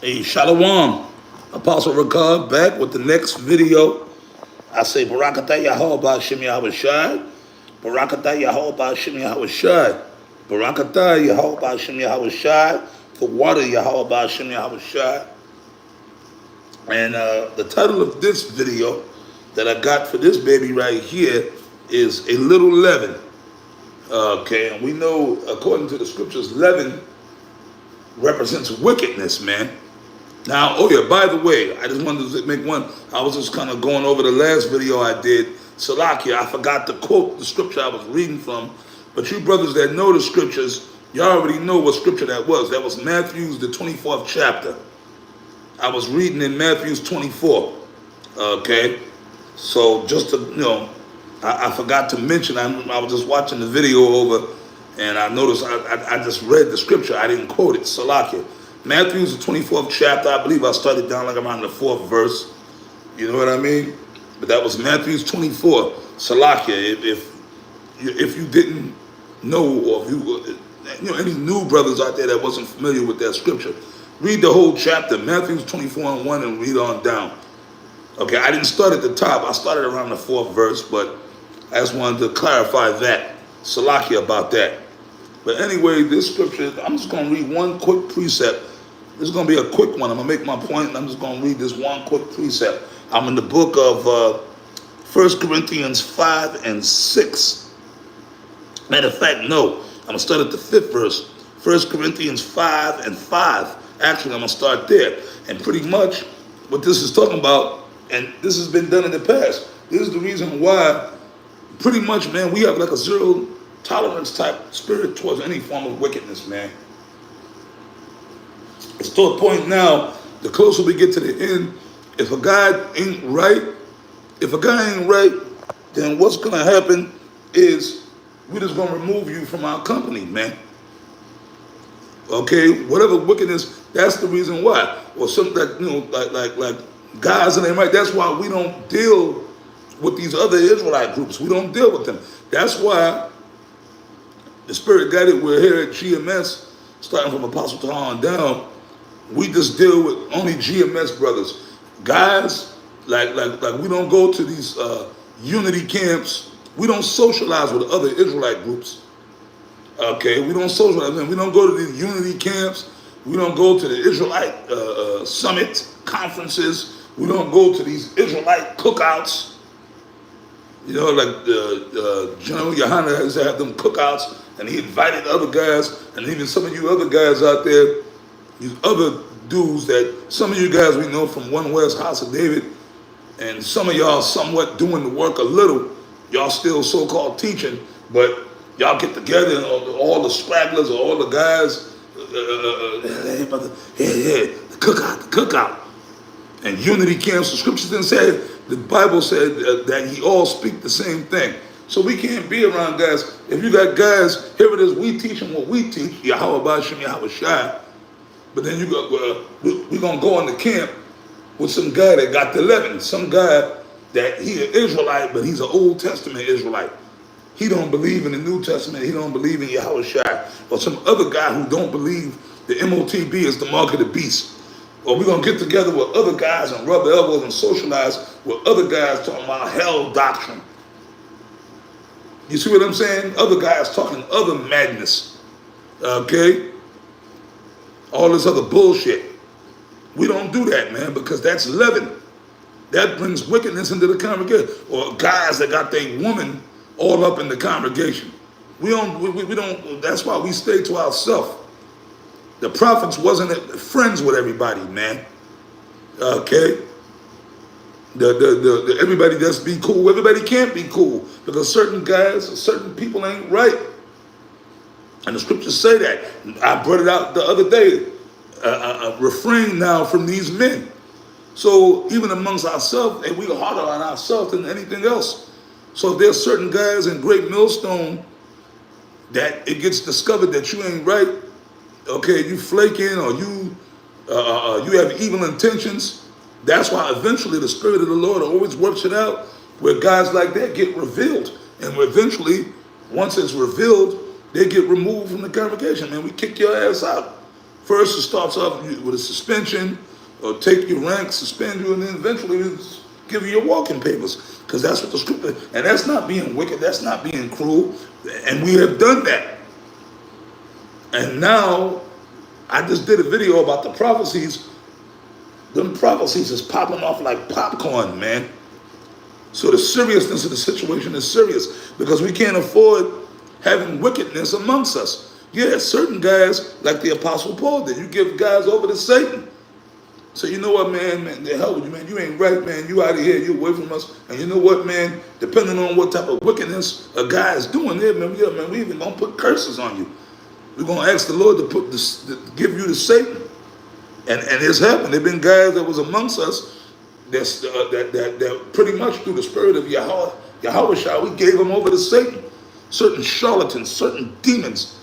Hey, Shalom. Apostle Ricard back with the next video. I say, Barakatah Yahweh Shem Yahushai. Barakatah Yahweh Shem Yahushai. Barakatah Yahweh Shem Yahushai. The water Yahweh Shem Yahushai. And the title of this video that I got for this baby right here is A Little Leaven. Okay, and we know, according to the scriptures, leaven represents wickedness, man. Now, oh yeah, by the way, I just wanted to make one. I was just kind of going over the last video I did. Salakia, I forgot to quote the scripture I was reading from. But you brothers that know the scriptures, y'all already know what scripture that was. That was Matthew's, the 24th chapter. I was reading in Matthew's 24. Okay? So just to, I forgot to mention, I was just watching the video over, and I noticed I just read the scripture. I didn't quote it. Salakia. Matthew's the 24th chapter. I believe I started down like around the 4th verse. You know what I mean? But that was Matthew's 24. Salakia. If you didn't know, or if you any new brothers out there that wasn't familiar with that scripture, read the whole chapter, Matthew's 24:1, and read on down. Okay, I didn't start at the top. I started around the 4th verse, but I just wanted to clarify that. Salakia about that. But anyway, this scripture, I'm just going to read one quick precept. This is going to be a quick one. I'm going to make my point, and I'm just going to read this one quick precept. I'm in the book of 1 Corinthians 5 and 6. Matter of fact, no. I'm going to start at the 5th verse. 1 Corinthians 5 and 5. Actually, I'm going to start there. And pretty much what this is talking about, and this has been done in the past, this is the reason why, pretty much, man, we have like a zero tolerance type spirit towards any form of wickedness, man. It's to a point now, the closer we get to the end, if a guy ain't right, then what's going to happen is we're just going to remove you from our company, man. Okay, whatever wickedness, that's the reason why. Or something that, like guys and they right. That's why we don't deal with these other Israelite groups. We don't deal with them. That's why the Spirit got it. We're here at GMS, starting from Apostle Tahar on down. We just deal with only GMS brothers. Guys, like we don't go to these unity camps. We don't socialize with other Israelite groups. Okay, we don't socialize. We don't go to these unity camps. We don't go to the Israelite summit conferences. We don't go to these Israelite cookouts. You know, like General Yohana has to have them cookouts, and he invited other guys, and even some of you other guys out there, these other dudes that some of you guys we know from One West House of David, and some of y'all somewhat doing the work a little. Y'all still so-called teaching, but y'all get together and all the stragglers or all the guys, the cookout. And unity camps, the scriptures didn't say, the Bible said that ye all speak the same thing. So we can't be around guys. If you got guys, here it is, we teaching what we teach, Yahweh B'Shem Yahushai. But then you go, we're going to go in the camp with some guy that got the leaven, some guy that he an Israelite, but he's an Old Testament Israelite. He don't believe in the New Testament. He don't believe in Yahushua. Or some other guy who don't believe the MOTB is the mark of the beast. Or we're going to get together with other guys and rub elbows and socialize with other guys talking about hell doctrine. You see what I'm saying? Other guys talking other madness. Okay? All this other bullshit. We don't do that, man, because that's leaven. That brings wickedness into the congregation. Or guys that got their woman all up in the congregation. We don't, that's why we stay to ourselves. The prophets wasn't friends with everybody, man. Okay? Everybody just be cool. Everybody can't be cool because certain guys, certain people ain't right. And the scriptures say that. I brought it out the other day. Refrain now from these men. So even amongst ourselves, and we're harder on ourselves than anything else. So if there's certain guys in Great Millstone that it gets discovered that you ain't right, okay, you flaking or you have evil intentions, that's why eventually the Spirit of the Lord always works it out where guys like that get revealed. And eventually, once it's revealed, they get removed from the congregation. Man, we kick your ass out First, it starts off with a suspension, or take your rank, suspend you, and then eventually give you your walking papers. Because that's what the scripture, and that's not being wicked, that's not being cruel. And we have done that. And now, I just did a video about the prophecies. Them prophecies is popping off like popcorn, man. So the seriousness of the situation is serious because we can't afford having wickedness amongst us. Yeah, certain guys, like the Apostle Paul did, you give guys over to Satan. So you know what, man, the hell with you, man. You ain't right, man. You out of here. You away from us. And you know what, man, depending on what type of wickedness a guy is doing there, man, we even going to put curses on you. We're going to ask the Lord to give you to Satan. And it's happened. There have been guys that was amongst us that pretty much through the spirit of Yahweh, we gave them over to Satan. Certain charlatans, certain demons,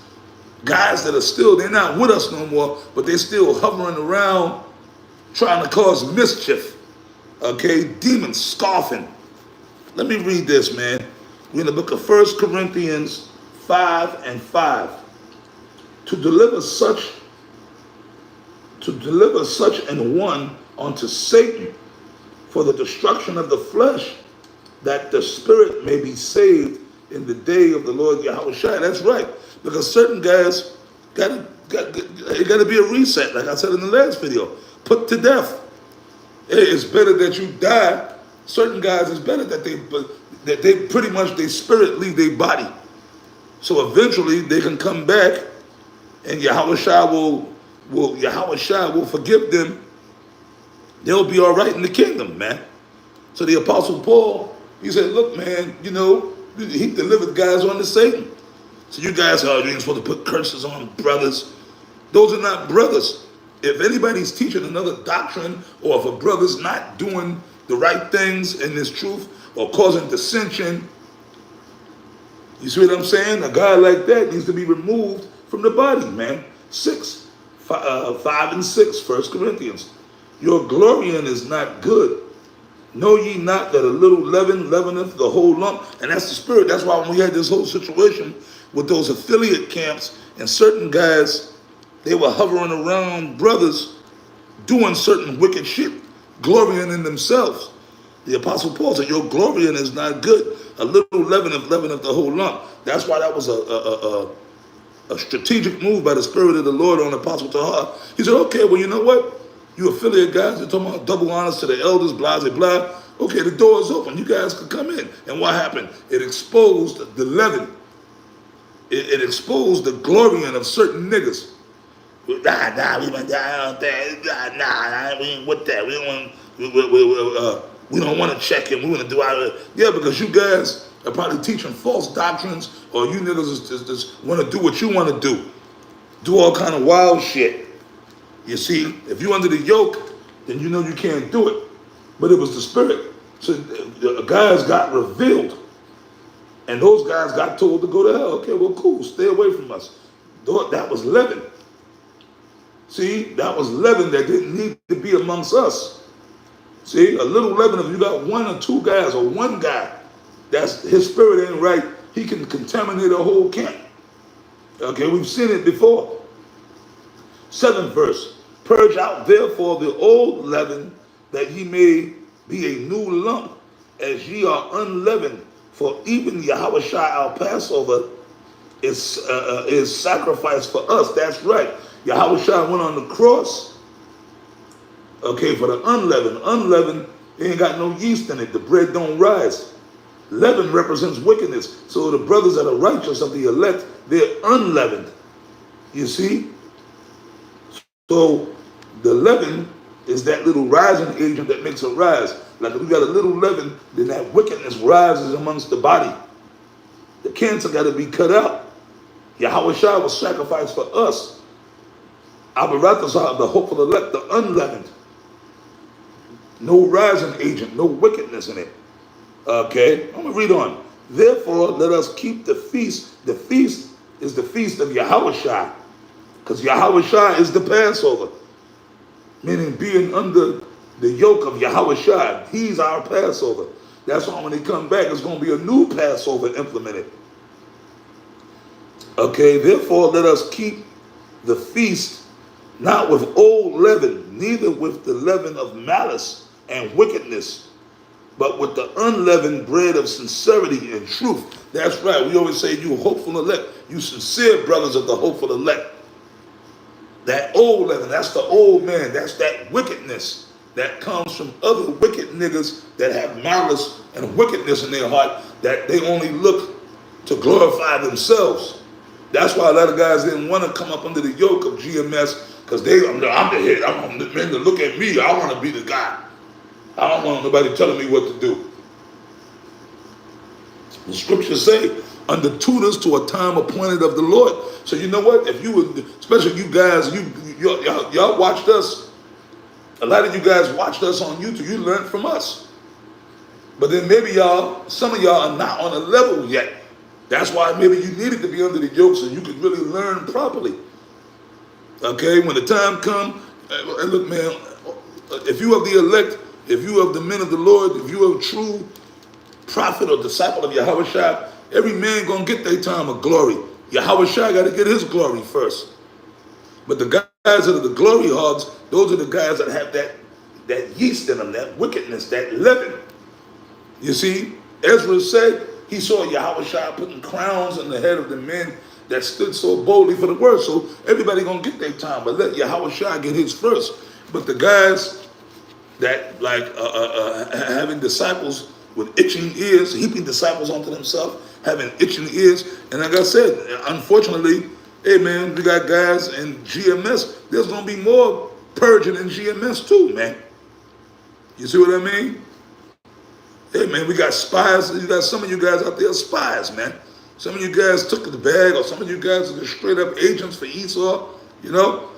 guys that are still, they're not with us no more, but they're still hovering around trying to cause mischief. Okay, demons scoffing. Let me read this, man. We're in the book of 1 Corinthians 5:5. To deliver such an one unto Satan for the destruction of the flesh, that the spirit may be saved in the day of the Lord Yahweh. That's right, because certain guys got to be a reset. Like I said in the last video, put to death. It's better that you die. Certain guys, it's better that they pretty much their spirit leave their body, so eventually they can come back, and Yahweh will forgive them. They'll be all right in the kingdom, man. So the Apostle Paul, he said, look, man, you know, he delivered guys on to Satan. So you guys you ain't supposed to put curses on brothers. Those are not brothers. If anybody's teaching another doctrine, or if a brother's not doing the right things in this truth, or causing dissension, you see what I'm saying? A guy like that needs to be removed from the body, man. 5 and 6, 1 Corinthians. Your glorying is not good. Know ye not that a little leaven leaveneth the whole lump? And that's the spirit. That's why when we had this whole situation with those affiliate camps, and certain guys, they were hovering around brothers doing certain wicked shit, glorying in themselves. The Apostle Paul said, your glorying is not good. A little leaveneth the whole lump. That's why that was a strategic move by the Spirit of the Lord on Apostle Tahar. He said, okay, well, you know what? You affiliate guys, they're talking about double honors to the elders, blah, blah, blah. Okay, the door is open. You guys can come in. And what happened? It exposed the leaven. It exposed the glorying of certain niggas. We went down there. We ain't with that. We don't want to check him. We want to do our... Yeah, because you guys are probably teaching false doctrines, or you niggas just want to do what you want to do. Do all kind of wild shit. You see, if you under the yoke, then you know you can't do it. But it was the spirit. So the guys got revealed. And those guys got told to go to hell. Okay, well, cool. Stay away from us. That was leaven. See, that was leaven that didn't need to be amongst us. See, a little leaven, if you got one or two guys or one guy, that's his spirit ain't right, he can contaminate a whole camp. Okay, we've seen it before. 7th verse. Purge out therefore the old leaven, that ye may be a new lump, as ye are unleavened. For even Yahweh our Passover is sacrificed for us. That's right. Yahweh went on the cross, okay, for the unleavened. Unleavened, they ain't got no yeast in it. The bread don't rise. Leaven represents wickedness. So the brothers that are righteous of the elect, they're unleavened. You see? So the leaven is that little rising agent that makes it rise. Like if we got a little leaven, then that wickedness rises amongst the body. The cancer got to be cut out. Yahweh was sacrificed for us. Abaratazah, the hopeful elect, the unleavened. No rising agent, no wickedness in it. Okay, I'm going to read on. Therefore, let us keep the feast. The feast is the feast of Yahweh, because Yahweh is the Passover, meaning being under the yoke of Yahweh. He's our Passover. That's why when they come back, it's going to be a new Passover implemented. Okay, therefore, let us keep the feast not with old leaven, neither with the leaven of malice and wickedness, but with the unleavened bread of sincerity and truth. That's right. We always say, you hopeful elect, you sincere brothers of the hopeful elect. That old leaven, that's the old man. That's that wickedness that comes from other wicked niggas that have malice and wickedness in their heart, that they only look to glorify themselves. That's why a lot of guys didn't want to come up under the yoke of GMS, because I'm the head. I want the men to look at me. I want to be the guy. I don't want nobody telling me what to do. The scriptures say, under tutors to a time appointed of the Lord. So you know what? If you would, especially you guys, y'all watched us. A lot of you guys watched us on YouTube. You learned from us. But then maybe some of y'all are not on a level yet. That's why maybe you needed to be under the yoke so you could really learn properly. Okay, when the time comes, and look, man, if you are the elect, if you are the men of the Lord, if you are a true prophet or disciple of Yahushua, every man gonna get their time of glory. Yahushua got to get his glory first. But the guys that are the glory hogs, those are the guys that have that yeast in them, that wickedness, that leaven. You see, Ezra said he saw Yahushua putting crowns on the head of the men that stood so boldly for the word. So everybody gonna get their time, but let Yahushua get his first. But the guys that having disciples with itching ears, heaping disciples onto themselves, having itching ears, and like I said, unfortunately, hey man, we got guys in GMS. There's gonna be more purging in GMS too, man. You see what I mean? Hey man, we got spies. You got some of you guys out there spies, man. Some of you guys took the bag, or some of you guys are just straight up agents for Esau. You know,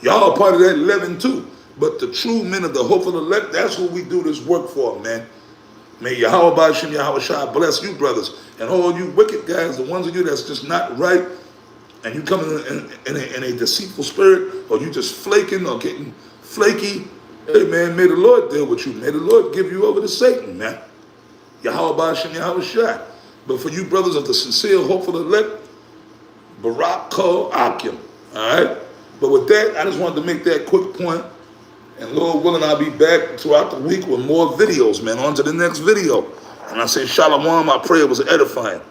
y'all are part of that leaven too. But the true men of the hopeful elect, that's who we do this work for, man. May Yahweh Ba'Shem Yahushua bless you, brothers, and all you wicked guys, the ones of you that's just not right, and you come in a deceitful spirit, or you just flaking or getting flaky. Hey man, may the Lord deal with you. May the Lord give you over to Satan, man. Yahweh Ba'Shem Yahushua. But for you brothers of the sincere, hopeful elect, Barak Ko Akim. All right? But with that, I just wanted to make that quick point. And Lord willing, I'll be back throughout the week with more videos, man. On to the next video. And I say shalom, I pray it was edifying.